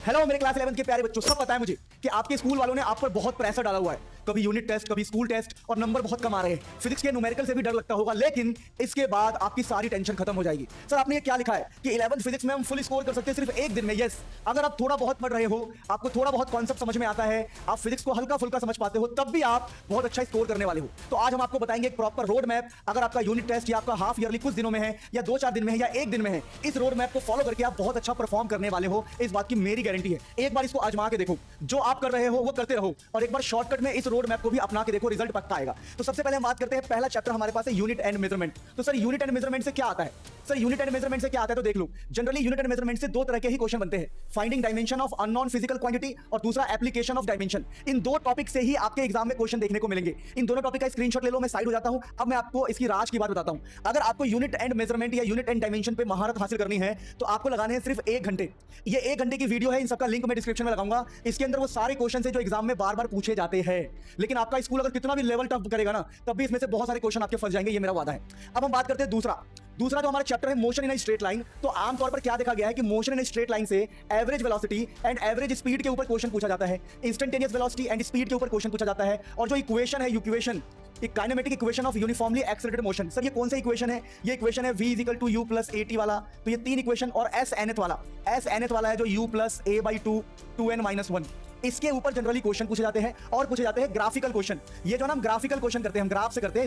Hello मेरे class 11 के प्यारे बच्चों, सब पता है मुझे कि आपके स्कूल वालों ने आप पर बहुत प्रेशर डाला हुआ है। कभी यूनिट टेस्ट, कभी स्कूल टेस्ट, और नंबर बहुत कम आ रहे हैं। फिजिक्स के न्यूमेरिकल से भी डर लगता होगा, लेकिन इसके बाद आपकी सारी टेंशन खत्म हो जाएगी। सर आपने ये क्या लिखा है कि 11th फिजिक्स में हम फुल स्कोर कर सकते हैं सिर्फ एक दिन में। यस, अगर आप थोड़ा बहुत पढ़ रहे हो, आपको थोड़ा बहुत कॉन्सेप्ट समझ में आता है, आप फिजिक्स को हल्का फुल्का समझ पाते हो, तब भी आप बहुत अच्छा स्कोर करने वाले हो। तो आज हम आपको बताएंगे एक प्रॉपर रोड मैप। अगर आपका यूनिट टेस्ट या आपका हाफ ईयरली कुछ दिनों में है, या 2-4 दिन में है, या एक दिन में है, इस रोड मैप को फॉलो करके आप बहुत अच्छा परफॉर्म करने वाले हो। इस बात की मेरी गारंटी है। एक बार इसको आजमा के देखो, जो आप कर रहे हो वो करते रहो, और एक बार शॉर्टकट में इस रोड मैप को भी अपना के देखो, रिजल्ट पक्का आएगा। तो सबसे पहले हम बात करते हैं, पहला चैप्टर हमारे पास है यूनिट एंड मेजरमेंट। तो सर यूनिट एंड मेजरमेंट से क्या आता है? सर यूनिट एंड मेजरमेंट से क्या आता है तो देख लो। जनरली यूनिट एंड मेजरमेंट से दो तरह के ही क्वेश्चन बनते हैं, finding dimension of unknown physical quantity और दूसरा एप्लीकेशन ऑफ डायमेंशन। इन दो टॉपिक से ही आपके एग्जाम में क्वेश्चन देखने को मिलेंगे। इन दोनों टॉपिक का स्क्रीनशॉट ले लो, मैं साइड हो जाता हूं। अब मैं आपको इसकी राज की बात बताता हूं। अगर आपको यूनिट एंड मेजरमेंट या यूनिट एंड डायमेंशन पे महारत हासिल करनी है तो आपको लगाने हैं सिर्फ 1 घंटे। ये 1 घंटे की वीडियो है, इन सबका लिंक मैं डिस्क्रिप्शन में लगाऊंगा। इसके अंदर वो सारे क्वेश्चन है जो एग्जाम में बार बार पूछे जाते हैं। लेकिन आपका स्कूल अगर कितना भी लेवल टफ करेगा ना, तब भी इसमें से बहुत सारे क्वेश्चन आपके फंस जाएंगे, ये मेरा वादा है। अब हम बात करते हैं दूसरा जो हमारा चैप्टर है मोशन इन स्ट्रेट लाइन। तो आमतौर पर क्या देखा गया है कि मोशन इन स्ट्रेट लाइन से average velocity and average speed के ऊपर क्वेश्चन पूछा जाता है, इंस्टेंटेनियस वेलोसिटी एंड स्पीड के ऊपर क्वेश्चन पूछा जाता है, और जो इक्वेशन है इक्वेशन एक kinematic equation of uniformly accelerated motion. Sir ये कौन सा इक्वेशन है? ये इक्वेशन है v = u + at वाला। तो ये 3 इक्वेशन, और s nth वाला है जो u + a/2 2n - 1। इसके ऊपर जनरली क्वेश्चन पूछे जाते हैं, और पूछे जाते हैं ग्राफिकल क्वेश्चन। ये जो ना हम ग्राफिकल क्वेश्चन करते हैं, हम ग्राफ से करते हैं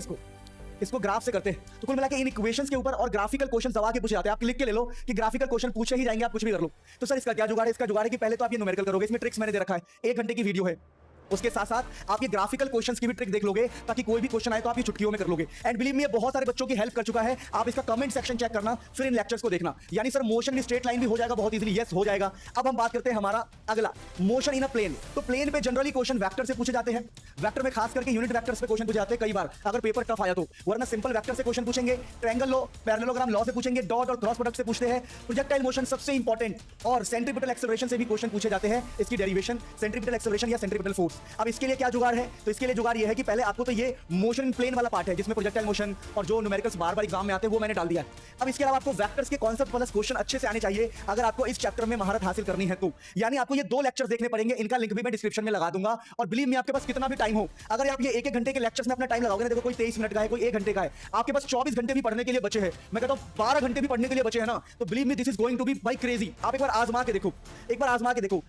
इसको ग्राफ से करते हैं। तो कुल मिला के इन इक्वेशंस के ऊपर और ग्राफिकल क्वेश्चन दबा के पूछे जाते हैं। आप लिख के ले लो कि ग्राफिकल क्वेश्चन पूछे ही जाएंगे, आप कुछ भी कर लो। तो सर इसका क्या जुगाड़ है? इसका जुगाड़ है कि पहले तो आप ये न्यूमेरिकल करोगे, इसमें ट्रिक्स मैंने दे रखा है, 1 घंटे की वीडियो है। उसके साथ साथ आप ये ग्राफिकल क्वेश्चंस की भी ट्रिक देख लोगे, ताकि कोई भी क्वेश्चन आए तो आप ये चुटकियों में कर लोगे। एंड बिलीव मी, ये बहुत सारे बच्चों की हेल्प कर चुका है। आप इसका कमेंट सेक्शन चेक करना, फिर इन लेक्चर्स को देखना। यानी sir motion in straight line भी हो जाएगा बहुत इजीली। यस, हो जाएगा। अब हम बात करते हैं हमारा अगला, मोशन इन अ प्लेन। तो प्लेन पे जनरली क्वेश्चन वेक्टर से पूछे जाते हैं। वेक्टर में खास करके यूनिट वेक्टर्स पे क्वेश्चन पूछे जाते हैं कई बार, अगर पेपर टफ आया तो। वरना सिंपल वेक्टर से क्वेश्चन पूछेंगे, ट्रायंगल लॉ, पैरेललोग्राम लॉ से पूछेंगे, डॉट और क्रॉस प्रोडक्ट से पूछते हैं, प्रोजेक्टाइल मोशन सबसे इंपॉर्टेंट, और सेंट्रीपिटल एक्सेलरेशन से भी क्वेश्चन पूछे जाते हैं। इसकी डेरिवेशन, सेंट्रीपिटल एक्सेलरेशन या सेंट्रीपिटल फोर्स। अब इसके लिए क्या जुगाड़ है? तो इसके लिए जुगाड़ ये है कि पहले आपको तो ये मोशन इन प्लेन वाला पार्ट है, जिसमें प्रोजेक्टाइल मोशन और जो न्यूमेरिकल्स बार बार एग्जाम में आते हैं वो मैंने डाल दिया है। अब इसके अलावा आपको वेक्टर्स के कॉन्सेप्ट प्लस क्वेश्चन अच्छे से आने चाहिए अगर आपको इस चैप्टर में महारत हासिल करनी है तो। यानी आपको ये 2 लेक्चर देखने पड़ेंगे, इनका लिंक भी मैं डिस्क्रिप्शन में लगा दूंगा। और बिलीव मी, आपके पास कितना भी टाइम हो, अगर आप ये 1-1 घंटे के लेक्चर्स में अपना टाइम लगाओगे ना, देखो कोई 23 मिनट का है, कोई 1 घंटे का है, आपके पास 24 घंटे भी पढ़ने के लिए बचे हैं। मैं कहता हूं 12 घंटे भी पढ़ने के लिए बचे हैं ना, तो believe me this is going to be भाई क्रेजी। आप एक बार आजमा के देखो,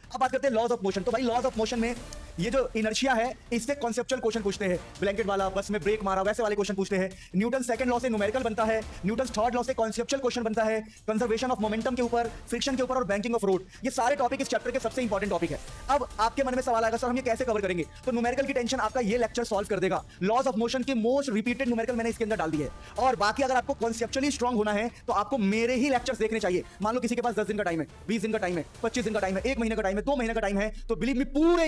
अब बात करते हैं लॉज ऑफ मोशन। तो भाई लॉज ऑफ मोशन में ये जो इनर्शिया है, इससे कॉन्सेप्चुअल क्वेश्चन पूछते हैं। ब्लैंकेट वाला, बस में ब्रेक मारा, वैसे वाले क्वेश्चन पूछते हैं। न्यूटन सेकंड लॉ से न्यूमेरिकल बनता है, न्यूटन थर्ड लॉ से कॉन्सेप्चुअल क्वेश्चन बनता है, कंजर्वेशन ऑफ मोमेंटम के ऊपर, फ्रिक्शन के ऊपर, और बैंकिंग ऑफ रोड। ये सारे टॉपिक इस चैप्टर के सबसे इंपॉर्टेंट टॉपिक है। अब आपके मन में सवाल आएगा, सर हम ये कैसे कवर करेंगे? तो न्यूमेरिकल की टेंशन आपका ये लेक्चर सॉल्व कर देगा। लॉज ऑफ मोशन की मोस्ट रिपीटेड न्यूमेरिकल मैंने इसके अंदर डाल दी है। और बाकी अगर आपको कॉन्सेप्चुअली स्ट्रांग होना है तो आपको मेरे ही लेक्चर्स देखने चाहिए। मान लो किसी के पास 10 दिन का टाइम है, 20 दिन का टाइम है, 25 दिन का टाइम है, 1 महीने का टाइम है, 2 महीने का टाइम है, तो बिलीव मी पूरे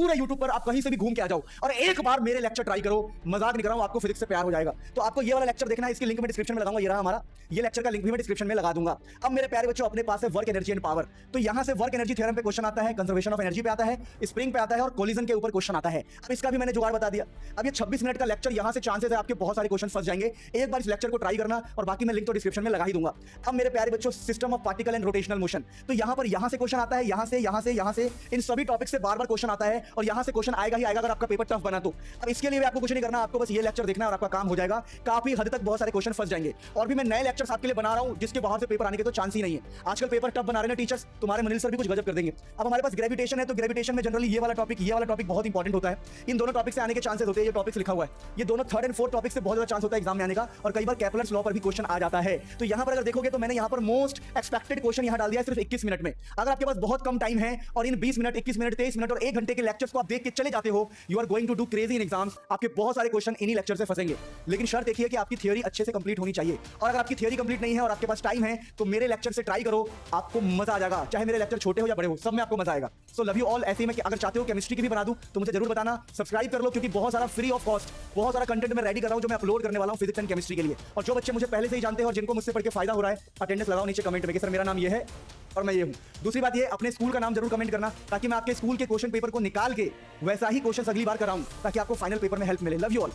यूट्यूब पर आप कहीं भी घूम के आ जाओ और एक बार मेरे लेक्चर ट्राई करो। मजाक नहीं कर रहा हूं, आपको फिजिक्स से प्यार हो जाएगा। तो आपको ये वाला लेक्चर देखना है, इसकी लिंक मैं डिस्क्रिप्शन में लगाऊंगा। ये रहा हमारा, ये लेक्चर का लिंक भी मैं डिस्क्रिप्शन में लगा दूंगा। अब मेरे प्यारे बच्चों, अपने पास है वर्क एनर्जी एंड पावर। तो यहां से वर्क एनर्जी थ्योरम पे क्वेश्चन आता है, कंजर्वेशन ऑफ एनर्जी पे आता है, स्प्रिंग पे आता है, और कोलिजन के ऊपर क्वेश्चन आता है। अब इसका भी मैंने जुगाड़ बता दिया। अब ये 26 मिनट का लेक्चर, यहां से चांसेस है आपके बहुत सारे क्वेश्चन फंस जाएंगे। एक बार इस लेक्चर को ट्राई करना, और बाकी मैं लिंक तो डिस्क्रिप्शन में लगा ही दूंगा। अब मेरे प्यारे बच्चों, system of particle and rotational motion. तो यहां से क्वेश्चन आता है, यहां से इन सभी टॉपिक से बार बार क्वेश्चन आता है, और यहां से क्वेश्चन आएगा ही आएगा अगर आपका पेपर टफ बना तो। अब इसके लिए भी आपको कुछ नहीं करना, आपको बस ये लेक्चर देखना है और आपका काम हो जाएगा। काफी हद तक बहुत सारे क्वेश्चन फंस जाएंगे। और भी मैं नए लेक्चर्स आपके लिए बना रहा हूं, जिसके बाहर से पेपर आने के तो चांस ही नहीं है। आजकल पेपर टफ बना रहे हैं टीचर्स, तुम्हारे मनील सर भी कुछ गजब कर देंगे। अब हमारे पास ग्रेविटेशन है, तो ग्रेविटेशन में जनरली ये वाला टॉपिक बहुत इंपॉर्टेंट होता है। इन दोनों टॉपिक से आने के चांसेस होते हैं। ये टॉपिक्स लिखा हुआ है, ये दोनों 3rd और 4th टॉपिक से बहुत ज्यादा चांस होता है एग्जाम में आने का, और कई बार केपलर्स लॉ पर भी क्वेश्चन आ जाता है। तो यहां पर अगर देखोगे तो मैंने यहां पर मोस्ट एक्सपेक्टेड क्वेश्चन यहां डाल दिया है सिर्फ 21 मिनट में। अगर आपके पास बहुत कम टाइम है और इन 20 मिनट, 21 मिनट, 23 मिनट और 1 घंटे के लेक्चर्स को आप देख के चले जाते हो, you are going to do crazy in exams. आपके बहुत सारे क्वेश्चन इन्हीं लेक्चर से फंसेंगे। लेकिन शर्त देखिए कि आपकी थ्योरी अच्छे से कंप्लीट होनी चाहिए। और अगर आपकी थ्योरी कंप्लीट नहीं है और आपके पास टाइम है, तो मेरे लेक्चर से ट्राई करो, आपको मजा आ जाएगा। चाहे मेरे लेक्चर छोटे हो या बड़े हो, सब में आपको मजा आएगा। So love you all. ऐसे ही मैं अगर चाहते हो केमिस्ट्री की भी बना दूं तो मुझे जरूर बताना। सब्सक्राइब कर लो, क्योंकि बहुत सारा फ्री ऑफ कॉस्ट बहुत सारा कंटेंट मैं रेडी कर रहा हूं, जो मैं अपलोड करने वाला हूं फिजिक्स एंड केमिस्ट्री के लिए। और जो बच्चे मुझे पहले से ही जानते हैं और जिनको मुझसे पढ़ के फायदा हो रहा है, अटेंडेंस लगाओ नीचे कमेंट में कि सर मेरा नाम ये है और मैं ये हूं। दूसरी बात ये, अपने स्कूल का नाम जरूर कमेंट करना, ताकि मैं आपके स्कूल के क्वेश्चन पेपर को निकाल के वैसा ही क्वेश्चन अगली बार कराऊं, ताकि आपको फाइनल पेपर में हेल्प मिले। Love you all.